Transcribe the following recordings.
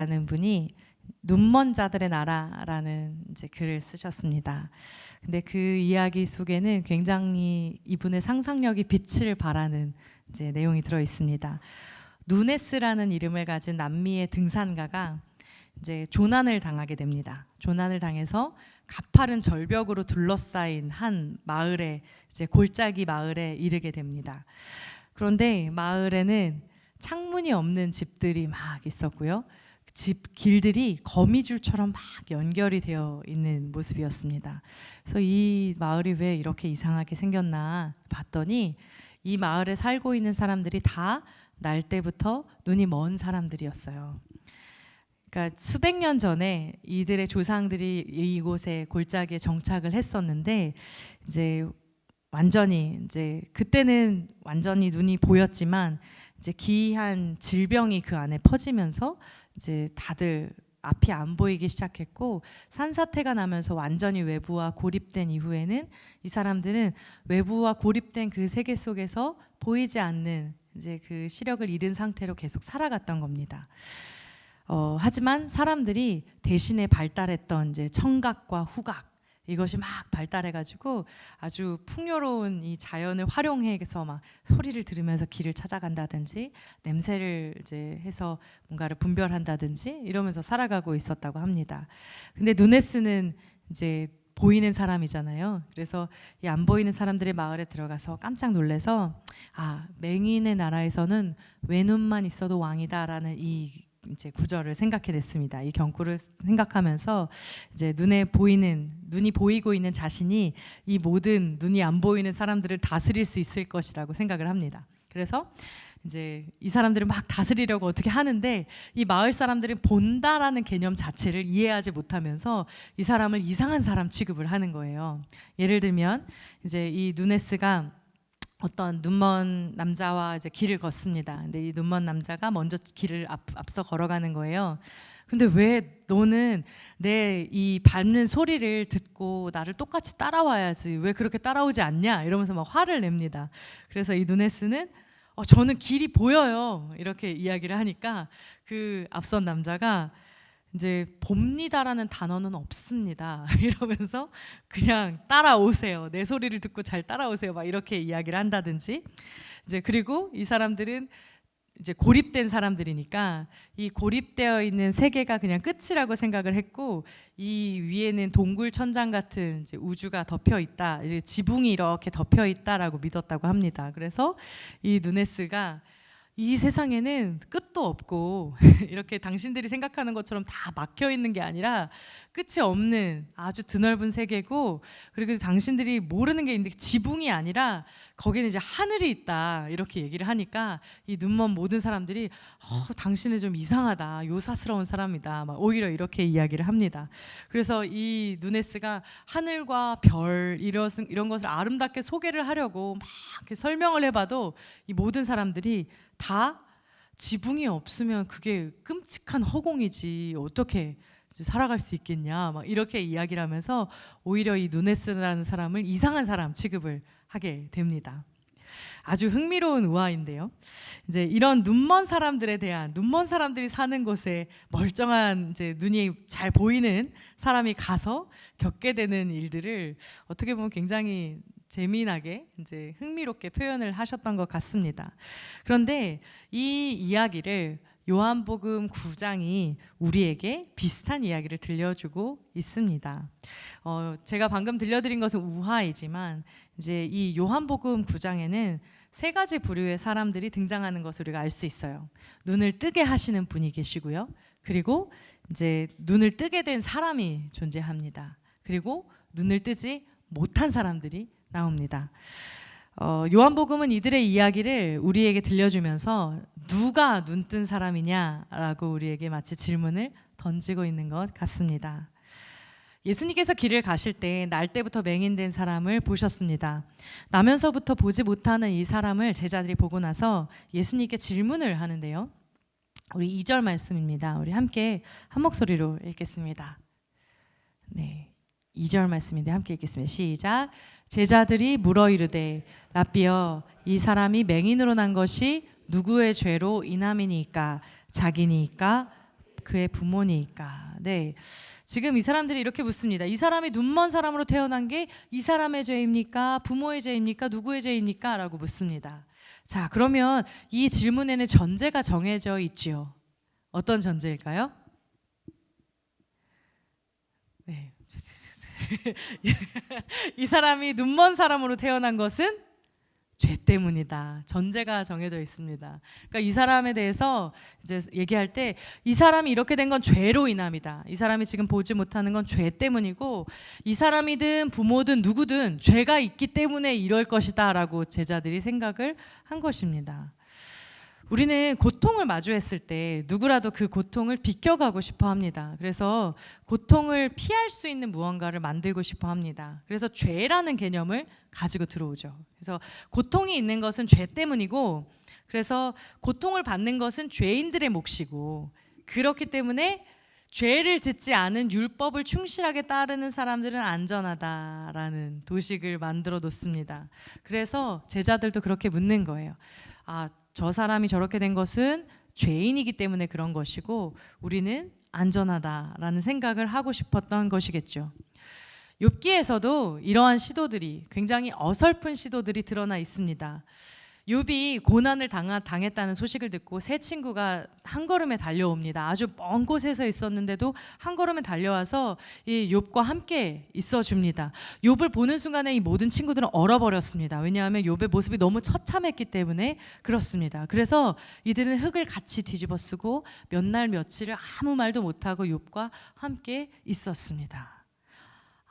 라는 분이 눈먼 자들의 나라라는 이제 글을 쓰셨습니다. 근데 그 이야기 속에는 굉장히 이분의 상상력이 빛을 발하는 이제 내용이 들어 있습니다. 누네스라는 이름을 가진 남미의 등산가가 이제 조난을 당하게 됩니다. 조난을 당해서 가파른 절벽으로 둘러싸인 한 마을에 이제 골짜기 마을에 이르게 됩니다. 그런데 마을에는 창문이 없는 집들이 막 있었고요. 집 길들이 거미줄처럼 막 연결이 되어 있는 모습이었습니다. 그래서 이 마을이 왜 이렇게 이상하게 생겼나 봤더니 이 마을에 살고 있는 사람들이 다 날 때부터 눈이 먼 사람들이었어요. 그러니까 수백 년 전에 이들의 조상들이 이곳에 골짜기에 정착을 했었는데 이제 완전히 이제 그때는 완전히 눈이 보였지만 이제 기이한 질병이 그 안에 퍼지면서 이제 다들 앞이 안 보이기 시작했고 산사태가 나면서 완전히 외부와 고립된 이후에는 이 사람들은 외부와 고립된 그 세계 속에서 보이지 않는 이제 그 시력을 잃은 상태로 계속 살아갔던 겁니다. 하지만 사람들이 대신에 발달했던 이제 청각과 후각 이것이 막 발달해가지고 아주 풍요로운 이 자연을 활용해서 막 소리를 들으면서 길을 찾아간다든지 냄새를 이제 해서 뭔가를 분별한다든지 이러면서 살아가고 있었다고 합니다. 근데 누네스는 이제 보이는 사람이잖아요. 그래서 이 안 보이는 사람들의 마을에 들어가서 깜짝 놀래서 아, 맹인의 나라에서는 외눈만 있어도 왕이다라는 이 이제 구절을 생각해냈습니다. 이 경구를 생각하면서 이제 눈이 보이고 있는 자신이 이 모든 눈이 안 보이는 사람들을 다스릴 수 있을 것이라고 생각을 합니다. 그래서 이제 이 사람들을 막 다스리려고 어떻게 하는데 이 마을 사람들은 본다라는 개념 자체를 이해하지 못하면서 이 사람을 이상한 사람 취급을 하는 거예요. 예를 들면 이제 이 누네스가 어떤 눈먼 남자와 이제 길을 걷습니다. 근데 이 눈먼 남자가 먼저 길을 앞서 걸어가는 거예요. 근데 왜 너는 내 이 밟는 소리를 듣고 나를 똑같이 따라와야지 왜 그렇게 따라오지 않냐 이러면서 막 화를 냅니다. 그래서 이 누네스는 저는 길이 보여요 이렇게 이야기를 하니까 그 앞선 남자가 이제 봅니다라는 단어는 없습니다 이러면서 그냥 따라오세요. 내 소리를 듣고 잘 따라오세요. 막 이렇게 이야기를 한다든지 이제 그리고 이 사람들은 이제 고립된 사람들이니까 이 고립되어 있는 세계가 그냥 끝이라고 생각을 했고 이 위에는 동굴 천장 같은 이제 우주가 덮여 있다. 이제 지붕이 이렇게 덮여 있다라고 믿었다고 합니다. 그래서 이 누네스가 이 세상에는 끝도 없고 이렇게 당신들이 생각하는 것처럼 다 막혀 있는 게 아니라 끝이 없는 아주 드넓은 세계고 그리고 당신들이 모르는 게 있는데 지붕이 아니라 거기는 이제 하늘이 있다 이렇게 얘기를 하니까 이 눈먼 모든 사람들이 당신은 좀 이상하다 요사스러운 사람이다 막 오히려 이렇게 이야기를 합니다. 그래서 이 누네스가 하늘과 별 이런 것을 아름답게 소개를 하려고 막 이렇게 설명을 해봐도 이 모든 사람들이 다 지붕이 없으면 그게 끔찍한 허공이지 어떻게 살아갈 수 있겠냐 막 이렇게 이야기를 하면서 오히려 이 누네스라는 사람을 이상한 사람 취급을 하게 됩니다. 아주 흥미로운 우화인데요. 이제 이런 눈먼 사람들이 사는 곳에 멀쩡한 이제 눈이 잘 보이는 사람이 가서 겪게 되는 일들을 어떻게 보면 굉장히 재미나게 이제 흥미롭게 표현을 하셨던 것 같습니다. 그런데 이 이야기를 요한복음 9장이 우리에게 비슷한 이야기를 들려주고 있습니다. 제가 방금 들려드린 것은 우화이지만 이제 이 요한복음 9장에는 세 가지 부류의 사람들이 등장하는 것을 우리가 알 수 있어요. 눈을 뜨게 하시는 분이 계시고요. 그리고 이제 눈을 뜨게 된 사람이 존재합니다. 그리고 눈을 뜨지 못한 사람들이 나옵니다. 요한복음은 이들의 이야기를 우리에게 들려주면서 누가 눈뜬 사람이냐라고 우리에게 마치 질문을 던지고 있는 것 같습니다. 예수님께서 길을 가실 때 날 때부터 맹인된 사람을 보셨습니다. 나면서부터 보지 못하는 이 사람을 제자들이 보고 나서 예수님께 질문을 하는데요. 우리 2절 말씀입니다. 우리 함께 한 목소리로 읽겠습니다. 네, 2절 말씀인데 함께 읽겠습니다. 시작. 제자들이 물어 이르되 라삐여 이 사람이 맹인으로 난 것이 누구의 죄로 인함이니까 자기니까 그의 부모니까. 네. 지금 이 사람들이 이렇게 묻습니다. 이 사람이 눈먼 사람으로 태어난 게 이 사람의 죄입니까? 부모의 죄입니까? 누구의 죄입니까? 라고 묻습니다. 자, 그러면 이 질문에는 전제가 정해져 있지요. 어떤 전제일까요? 네. 이 사람이 눈먼 사람으로 태어난 것은 죄 때문이다. 전제가 정해져 있습니다. 그러니까 이 사람에 대해서 이제 얘기할 때 이 사람이 이렇게 된 건 죄로 인함이다. 이 사람이 지금 보지 못하는 건 죄 때문이고 이 사람이든 부모든 누구든 죄가 있기 때문에 이럴 것이다 라고 제자들이 생각을 한 것입니다. 우리는 고통을 마주했을 때 누구라도 그 고통을 비껴가고 싶어 합니다. 그래서 고통을 피할 수 있는 무언가를 만들고 싶어 합니다. 그래서 죄라는 개념을 가지고 들어오죠. 그래서 고통이 있는 것은 죄 때문이고, 그래서 고통을 받는 것은 죄인들의 몫이고, 그렇기 때문에 죄를 짓지 않은 율법을 충실하게 따르는 사람들은 안전하다라는 도식을 만들어 놓습니다. 그래서 제자들도 그렇게 묻는 거예요. 저 사람이 저렇게 된 것은 죄인이기 때문에 그런 것이고 우리는 안전하다라는 생각을 하고 싶었던 것이겠죠. 욥기에서도 이러한 시도들이, 굉장히 어설픈 시도들이 드러나 있습니다. 욥이 고난을 당했다는 소식을 듣고 세 친구가 한 걸음에 달려옵니다. 아주 먼 곳에서 있었는데도 한 걸음에 달려와서 이 욥과 함께 있어줍니다. 욥을 보는 순간에 이 모든 친구들은 얼어버렸습니다. 왜냐하면 욥의 모습이 너무 처참했기 때문에 그렇습니다. 그래서 이들은 흙을 같이 뒤집어 쓰고 몇 날 며칠을 아무 말도 못하고 욥과 함께 있었습니다.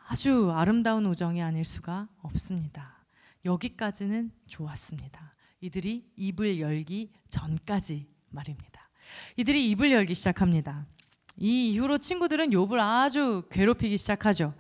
아주 아름다운 우정이 아닐 수가 없습니다. 여기까지는 좋았습니다. 이들이 입을 열기 전까지 말입니다. 이들이 입을 열기 시작합니다. 이 이후로 친구들은 욥을 아주 괴롭히기 시작하죠.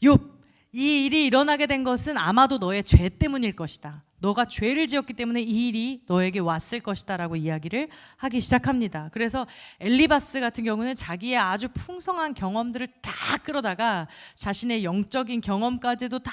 욥, 이 일이 일어나게 된 것은 아마도 너의 죄 때문일 것이다. 너가 죄를 지었기 때문에 이 일이 너에게 왔을 것이다 라고 이야기를 하기 시작합니다. 그래서 엘리바스 같은 경우는 자기의 아주 풍성한 경험들을 다 끌어다가 자신의 영적인 경험까지도 다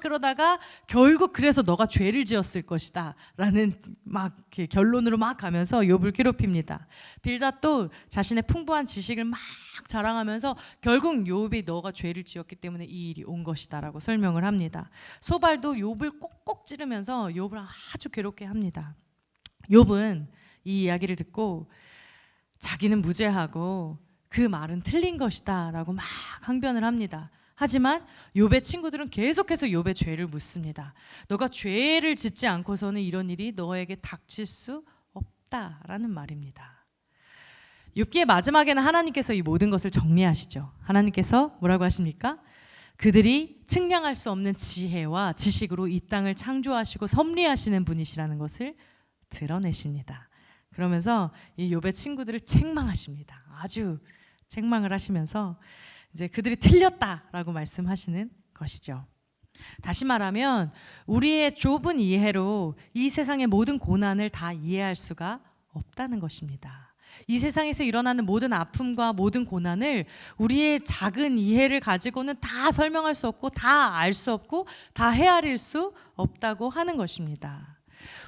끌어다가 결국 그래서 너가 죄를 지었을 것이다 라는 막 이렇게 결론으로 막 가면서 욥을 괴롭힙니다. 빌닷도 자신의 풍부한 지식을 막 자랑하면서 결국 욥이 너가 죄를 지었기 때문에 이 일이 온 것이다 라고 설명을 합니다. 소발도 욥을 꼭꼭 찌르면서 욥을 아주 괴롭게 합니다. 욥은 이 이야기를 듣고 자기는 무죄하고 그 말은 틀린 것이다 라고 막 항변을 합니다. 하지만 욥의 친구들은 계속해서 욥의 죄를 묻습니다. 너가 죄를 짓지 않고서는 이런 일이 너에게 닥칠 수 없다라는 말입니다. 욥기의 마지막에는 하나님께서 이 모든 것을 정리하시죠. 하나님께서 뭐라고 하십니까? 그들이 측량할 수 없는 지혜와 지식으로 이 땅을 창조하시고 섭리하시는 분이시라는 것을 드러내십니다. 그러면서 이 욥의 친구들을 책망하십니다. 아주 책망을 하시면서 이제 그들이 틀렸다라고 말씀하시는 것이죠. 다시 말하면 우리의 좁은 이해로 이 세상의 모든 고난을 다 이해할 수가 없다는 것입니다. 이 세상에서 일어나는 모든 아픔과 모든 고난을 우리의 작은 이해를 가지고는 다 설명할 수 없고 다 알 수 없고 다 헤아릴 수 없다고 하는 것입니다.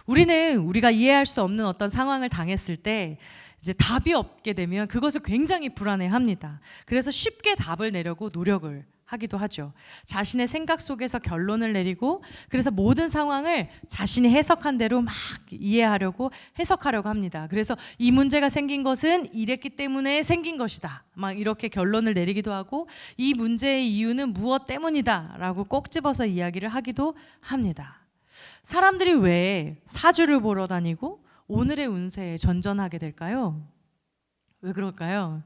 우리는 우리가 이해할 수 없는 어떤 상황을 당했을 때 이제 답이 없게 되면 그것을 굉장히 불안해합니다. 그래서 쉽게 답을 내려고 노력을 하기도 하죠. 자신의 생각 속에서 결론을 내리고 그래서 모든 상황을 자신이 해석한 대로 막 이해하려고 해석하려고 합니다. 그래서 이 문제가 생긴 것은 이랬기 때문에 생긴 것이다. 막 이렇게 결론을 내리기도 하고 이 문제의 이유는 무엇 때문이다 라고 꼭 집어서 이야기를 하기도 합니다. 사람들이 왜 사주를 보러 다니고 오늘의 운세에 전전하게 될까요? 왜 그럴까요?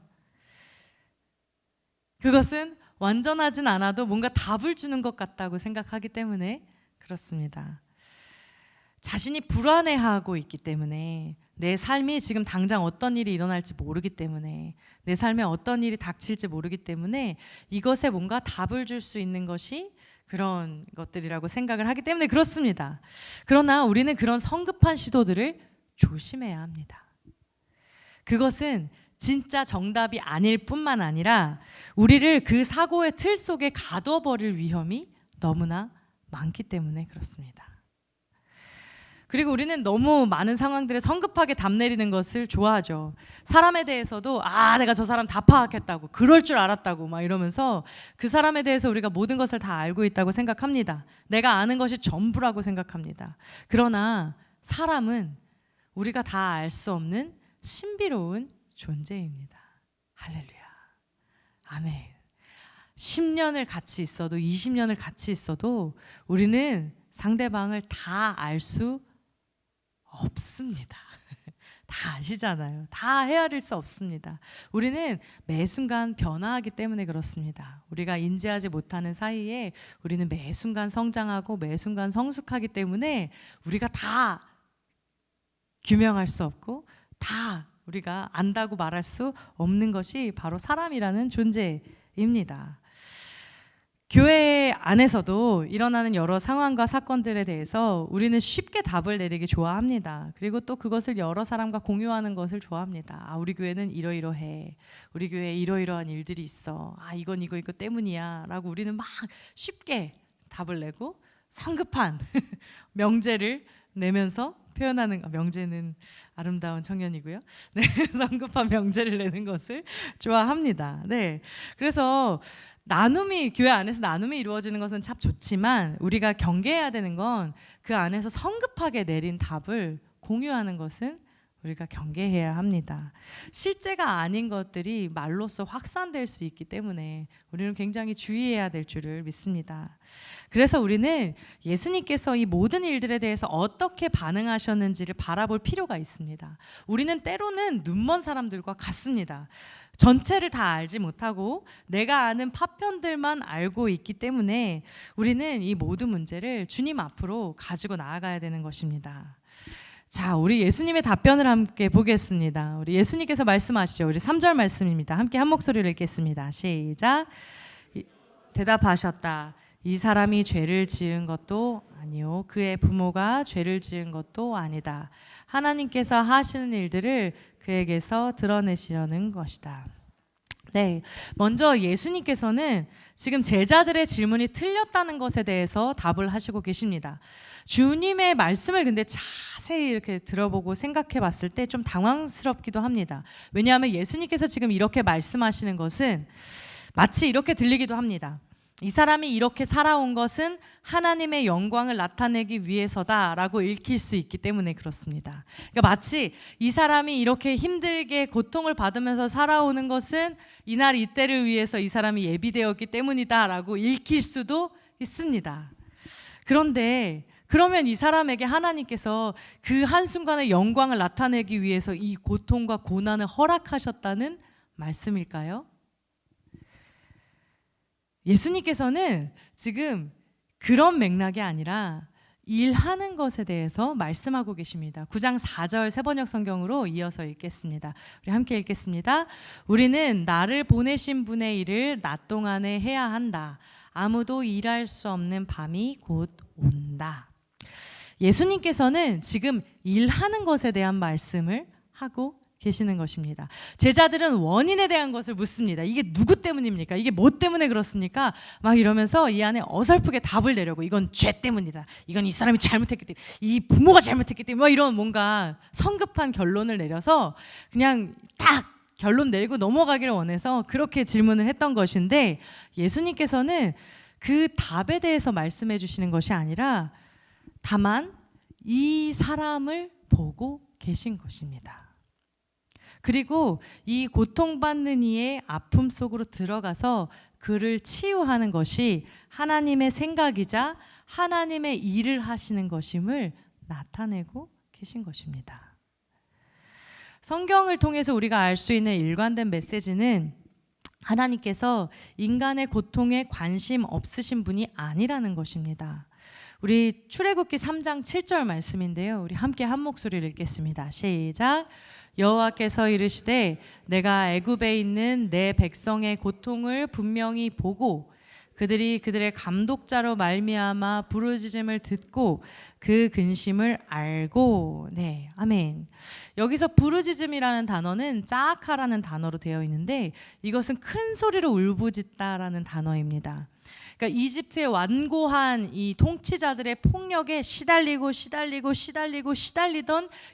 그것은 완전하진 않아도 뭔가 답을 주는 것 같다고 생각하기 때문에 그렇습니다. 자신이 불안해하고 있기 때문에 내 삶이 지금 당장 어떤 일이 일어날지 모르기 때문에 내 삶에 어떤 일이 닥칠지 모르기 때문에 이것에 뭔가 답을 줄 수 있는 것이 그런 것들이라고 생각을 하기 때문에 그렇습니다. 그러나 우리는 그런 성급한 시도들을 조심해야 합니다. 그것은 진짜 정답이 아닐 뿐만 아니라 우리를 그 사고의 틀 속에 가둬버릴 위험이 너무나 많기 때문에 그렇습니다. 그리고 우리는 너무 많은 상황들에 성급하게 답 내리는 것을 좋아하죠. 사람에 대해서도 내가 저 사람 다 파악했다고, 그럴 줄 알았다고 막 이러면서 그 사람에 대해서 우리가 모든 것을 다 알고 있다고 생각합니다. 내가 아는 것이 전부라고 생각합니다. 그러나 사람은 우리가 다 알 수 없는 신비로운 존재입니다. 할렐루야. 아멘. 10년을 같이 있어도 20년을 같이 있어도 우리는 상대방을 다 알 수 없습니다. 다 아시잖아요. 다 헤아릴 수 없습니다. 우리는 매 순간 변화하기 때문에 그렇습니다. 우리가 인지하지 못하는 사이에 우리는 매 순간 성장하고 매 순간 성숙하기 때문에 우리가 다 규명할 수 없고 다 우리가 안다고 말할 수 없는 것이 바로 사람이라는 존재입니다. 교회 안에서도 일어나는 여러 상황과 사건들에 대해서 우리는 쉽게 답을 내리기 좋아합니다. 그리고 또 그것을 여러 사람과 공유하는 것을 좋아합니다. 우리 교회는 이러이러해. 우리 교회에 이러이러한 일들이 있어. 이건 이거 때문이야 라고 우리는 막 쉽게 답을 내고 성급한 명제를 내면서 표현하는, 명제는 아름다운 청년이고요. 네, 성급한 명제를 내는 것을 좋아합니다. 네, 그래서 교회 안에서 나눔이 이루어지는 것은 참 좋지만 우리가 경계해야 되는 건 그 안에서 성급하게 내린 답을 공유하는 것은 우리가 경계해야 합니다. 실제가 아닌 것들이 말로써 확산될 수 있기 때문에 우리는 굉장히 주의해야 될 줄을 믿습니다. 그래서 우리는 예수님께서 이 모든 일들에 대해서 어떻게 반응하셨는지를 바라볼 필요가 있습니다. 우리는 때로는 눈먼 사람들과 같습니다. 전체를 다 알지 못하고 내가 아는 파편들만 알고 있기 때문에 우리는 이 모든 문제를 주님 앞으로 가지고 나아가야 되는 것입니다. 자, 우리 예수님의 답변을 함께 보겠습니다. 우리 예수님께서 말씀하시죠. 우리 3절 말씀입니다. 함께 한 목소리로 읽겠습니다. 시작. 대답하셨다. 이 사람이 죄를 지은 것도 아니요, 그의 부모가 죄를 지은 것도 아니다. 하나님께서 하시는 일들을 그에게서 드러내시려는 것이다. 네, 먼저 예수님께서는 지금 제자들의 질문이 틀렸다는 것에 대해서 답을 하시고 계십니다. 주님의 말씀을 근데 자세히 이렇게 들어보고 생각해 봤을 때 좀 당황스럽기도 합니다. 왜냐하면 예수님께서 지금 이렇게 말씀하시는 것은 마치 이렇게 들리기도 합니다. 이 사람이 이렇게 살아온 것은 하나님의 영광을 나타내기 위해서다라고 읽힐 수 있기 때문에 그렇습니다. 그러니까 마치 이 사람이 이렇게 힘들게 고통을 받으면서 살아오는 것은 이날 이때를 위해서 이 사람이 예비되었기 때문이다라고 읽힐 수도 있습니다. 그런데 그러면 이 사람에게 하나님께서 그 한순간의 영광을 나타내기 위해서 이 고통과 고난을 허락하셨다는 말씀일까요? 예수님께서는 지금 그런 맥락이 아니라 일하는 것에 대해서 말씀하고 계십니다. 9장 4절 새번역 성경으로 이어서 읽겠습니다. 우리 함께 읽겠습니다. 우리는 나를 보내신 분의 일을 낮 동안에 해야 한다. 아무도 일할 수 없는 밤이 곧 온다. 예수님께서는 지금 일하는 것에 대한 말씀을 하고 계시는 것입니다. 제자들은 원인에 대한 것을 묻습니다. 이게 누구 때문입니까? 이게 뭐 때문에 그렇습니까? 막 이러면서 이 안에 어설프게 답을 내려고, 이건 죄 때문이다. 이건 이 사람이 잘못했기 때문에, 이 부모가 잘못했기 때문에, 뭐 이런 뭔가 성급한 결론을 내려서 그냥 딱 결론 내리고 넘어가기를 원해서 그렇게 질문을 했던 것인데, 예수님께서는 그 답에 대해서 말씀해 주시는 것이 아니라 다만 이 사람을 보고 계신 것입니다. 그리고 이 고통받는 이의 아픔 속으로 들어가서 그를 치유하는 것이 하나님의 생각이자 하나님의 일을 하시는 것임을 나타내고 계신 것입니다. 성경을 통해서 우리가 알 수 있는 일관된 메시지는 하나님께서 인간의 고통에 관심 없으신 분이 아니라는 것입니다. 우리 출애굽기 3장 7절 말씀인데요. 우리 함께 한 목소리를 읽겠습니다. 시작. 여호와께서 이르시되 내가 애굽에 있는 내 백성의 고통을 분명히 보고 그들이 그들의 감독자로 말미암아 부르짖음을 듣고 그 근심을 알고. 네, 아멘. 여기서 부르짖음이라는 단어는 짜악하라는 단어로 되어 있는데 이것은 큰 소리로 울부짖다라는 단어입니다. 그러니까 이집트의 완고한 이 통치자들의 폭력에 시달리던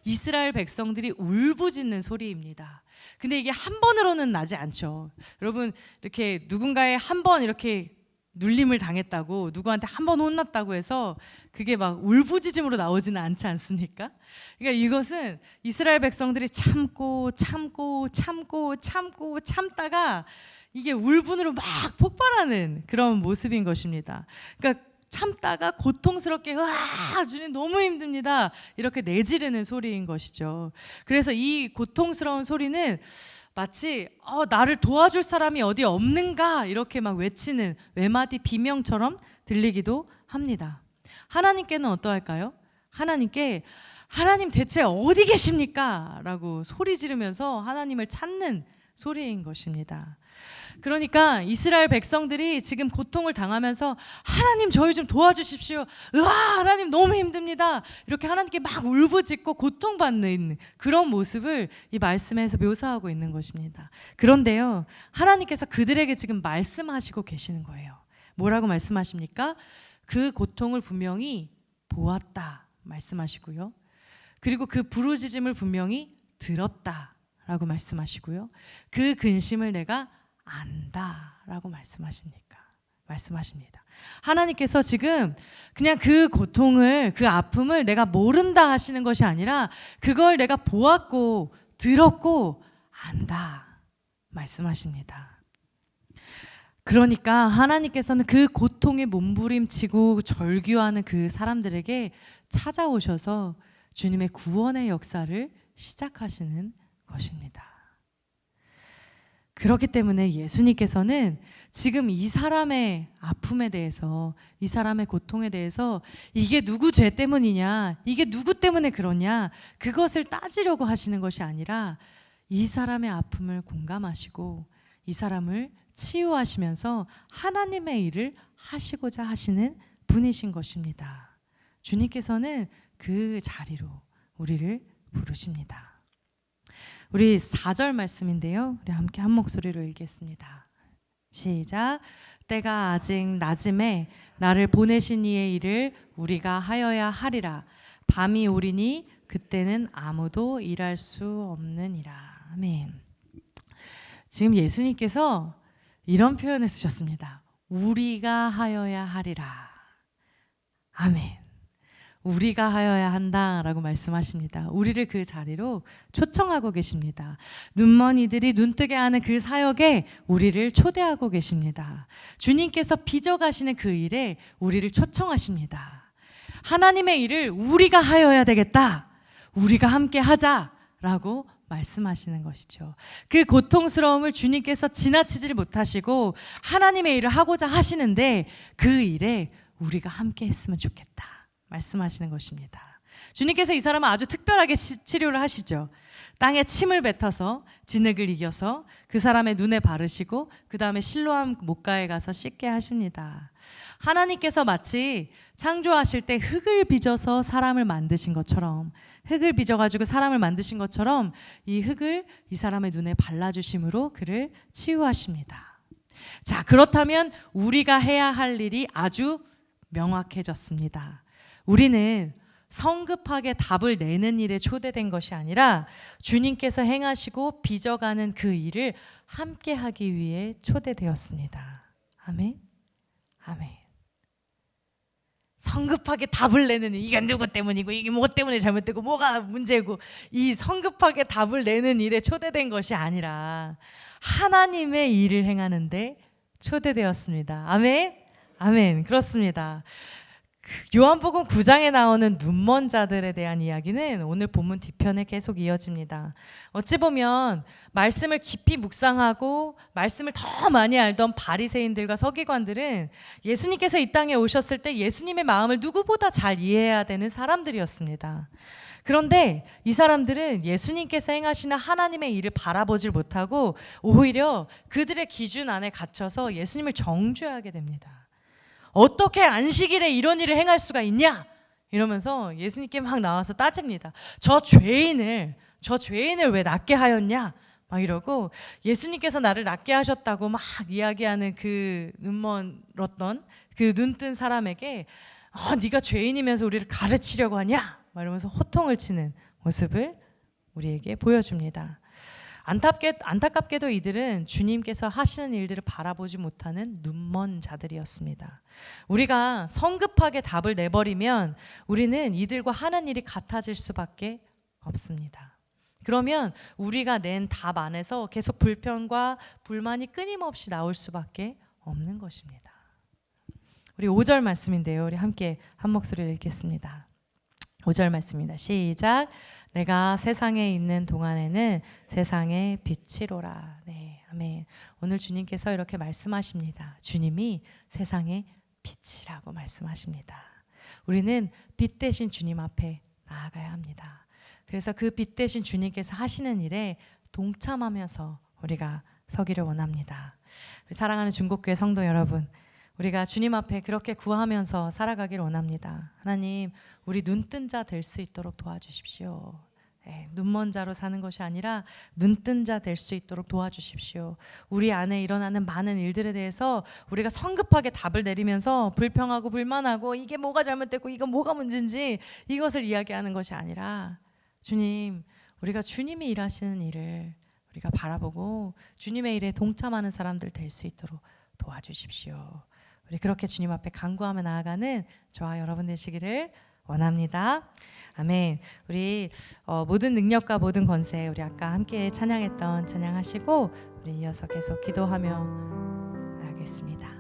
이스라엘 백성들이 울부짖는 소리입니다. 근데 이게 한 번으로는 나지 않죠. 여러분, 이렇게 누군가의 한 번 이렇게 눌림을 당했다고, 누구한테 한 번 혼났다고 해서 그게 막 울부짖음으로 나오지는 않지 않습니까? 그러니까 이것은 이스라엘 백성들이 참다가 이게 울분으로 막 폭발하는 그런 모습인 것입니다. 그러니까 참다가 고통스럽게 주님 너무 힘듭니다 이렇게 내지르는 소리인 것이죠. 그래서 이 고통스러운 소리는 마치 나를 도와줄 사람이 어디 없는가 이렇게 막 외치는 외마디 비명처럼 들리기도 합니다. 하나님께는 어떠할까요? 하나님 대체 어디 계십니까? 라고 소리 지르면서 하나님을 찾는 소리인 것입니다. 그러니까 이스라엘 백성들이 지금 고통을 당하면서 하나님 저희 좀 도와주십시오. 하나님 너무 힘듭니다. 이렇게 하나님께 막 울부짖고 고통받는 그런 모습을 이 말씀에서 묘사하고 있는 것입니다. 그런데요, 하나님께서 그들에게 지금 말씀하시고 계시는 거예요. 뭐라고 말씀하십니까? 그 고통을 분명히 보았다 말씀하시고요. 그리고 그 부르짖음을 분명히 들었다라고 말씀하시고요. 그 근심을 내가 안다라고 말씀하십니다. 하나님께서 지금 그냥 그 고통을, 그 아픔을 내가 모른다 하시는 것이 아니라 그걸 내가 보았고 들었고 안다 말씀하십니다. 그러니까 하나님께서는 그 고통에 몸부림치고 절규하는 그 사람들에게 찾아오셔서 주님의 구원의 역사를 시작하시는 것입니다. 그렇기 때문에 예수님께서는 지금 이 사람의 아픔에 대해서, 이 사람의 고통에 대해서 이게 누구 죄 때문이냐, 이게 누구 때문에 그러냐, 그것을 따지려고 하시는 것이 아니라 이 사람의 아픔을 공감하시고 이 사람을 치유하시면서 하나님의 일을 하시고자 하시는 분이신 것입니다. 주님께서는 그 자리로 우리를 부르십니다. 우리 4절 말씀인데요, 우리 함께 한 목소리로 읽겠습니다. 시작. 때가 아직 낮음에 나를 보내신 이의 일을 우리가 하여야 하리라. 밤이 오리니 그때는 아무도 일할 수 없느니라. 아멘. 지금 예수님께서 이런 표현을 쓰셨습니다. 우리가 하여야 하리라. 아멘. 우리가 하여야 한다라고 말씀하십니다. 우리를 그 자리로 초청하고 계십니다. 눈먼이들이 눈뜨게 하는 그 사역에 우리를 초대하고 계십니다. 주님께서 빚어가시는 그 일에 우리를 초청하십니다. 하나님의 일을 우리가 하여야 되겠다, 우리가 함께 하자라고 말씀하시는 것이죠. 그 고통스러움을 주님께서 지나치지 못하시고 하나님의 일을 하고자 하시는데 그 일에 우리가 함께 했으면 좋겠다 말씀하시는 것입니다. 주님께서 이 사람은 아주 특별하게 치료를 하시죠. 땅에 침을 뱉어서 진흙을 이겨서 그 사람의 눈에 바르시고 그 다음에 실로암 목가에 가서 씻게 하십니다. 하나님께서 마치 창조하실 때 흙을 빚어서 사람을 만드신 것처럼, 흙을 빚어가지고 사람을 만드신 것처럼 이 흙을 이 사람의 눈에 발라주심으로 그를 치유하십니다. 자, 그렇다면 우리가 해야 할 일이 아주 명확해졌습니다. 우리는 성급하게 답을 내는 일에 초대된 것이 아니라 주님께서 행하시고 빚어가는 그 일을 함께 하기 위해 초대되었습니다. 아멘. 아멘. 성급하게 답을 내는 일, 이게 누구 때문이고 이게 뭐 때문에 잘못되고 뭐가 문제고, 이 성급하게 답을 내는 일에 초대된 것이 아니라 하나님의 일을 행하는데 초대되었습니다. 아멘. 아멘. 그렇습니다. 요한복음 9장에 나오는 눈먼 자들에 대한 이야기는 오늘 본문 뒤편에 계속 이어집니다. 어찌 보면 말씀을 깊이 묵상하고 말씀을 더 많이 알던 바리새인들과 서기관들은 예수님께서 이 땅에 오셨을 때 예수님의 마음을 누구보다 잘 이해해야 되는 사람들이었습니다. 그런데 이 사람들은 예수님께서 행하시는 하나님의 일을 바라보질 못하고 오히려 그들의 기준 안에 갇혀서 예수님을 정죄하게 됩니다. 어떻게 안식일에 이런 일을 행할 수가 있냐? 이러면서 예수님께 막 나와서 따집니다. 저 죄인을 왜 낫게 하였냐? 막 이러고 예수님께서 나를 낫게 하셨다고 막 이야기하는 그 눈먼었던 그 눈뜬 사람에게 네가 죄인이면서 우리를 가르치려고 하냐? 막 이러면서 호통을 치는 모습을 우리에게 보여줍니다. 안타깝게도 이들은 주님께서 하시는 일들을 바라보지 못하는 눈먼 자들이었습니다. 우리가 성급하게 답을 내버리면 우리는 이들과 하는 일이 같아질 수밖에 없습니다. 그러면 우리가 낸 답 안에서 계속 불평과 불만이 끊임없이 나올 수밖에 없는 것입니다. 우리 5절 말씀인데요. 우리 함께 한 목소리를 읽겠습니다. 5절 말씀입니다. 시작. 내가 세상에 있는 동안에는 세상의 빛이로라. 네, 아멘. 오늘 주님께서 이렇게 말씀하십니다. 주님이 세상의 빛이라고 말씀하십니다. 우리는 빛 대신 주님 앞에 나아가야 합니다. 그래서 그 빛 대신 주님께서 하시는 일에 동참하면서 우리가 서기를 원합니다. 사랑하는 중국교회 성도 여러분, 우리가 주님 앞에 그렇게 구하면서 살아가기를 원합니다. 하나님, 우리 눈뜬 자 될 수 있도록 도와주십시오. 눈먼 자로 사는 것이 아니라 눈뜬 자 될 수 있도록 도와주십시오. 우리 안에 일어나는 많은 일들에 대해서 우리가 성급하게 답을 내리면서 불평하고 불만하고 이게 뭐가 잘못됐고 이거 뭐가 문제인지 이것을 이야기하는 것이 아니라 주님, 우리가 주님이 일하시는 일을 우리가 바라보고 주님의 일에 동참하는 사람들 될 수 있도록 도와주십시오. 우리 그렇게 주님 앞에 간구하며 나아가는 저와 여러분 되시기를 원합니다. 아멘. 우리 모든 능력과 모든 권세, 우리 아까 함께 찬양했던 찬양하시고 우리 이어서 계속 기도하며 나가겠습니다.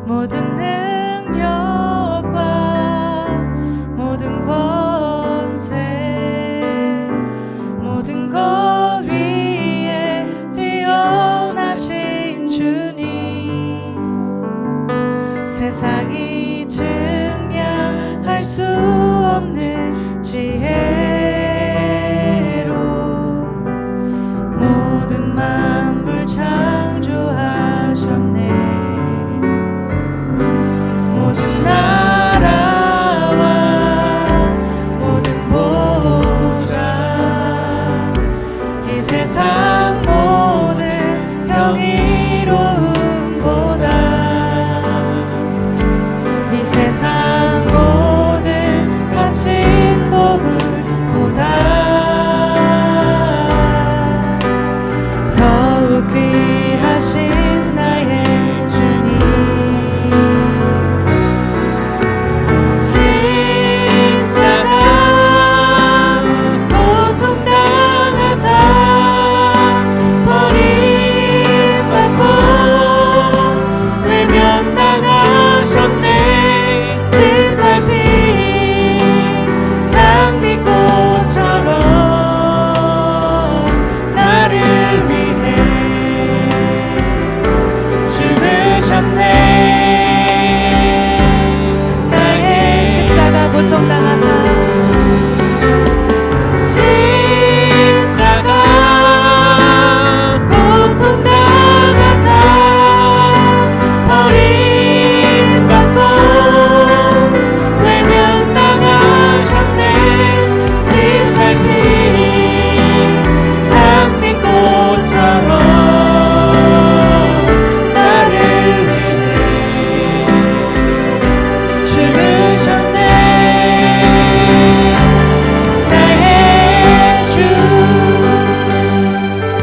모든 능력과 모든 권세 모든 것 위에 뛰어나신 주님 세상이 증량할 수 없는 지혜로 모든 만물 창조하셨네. 모든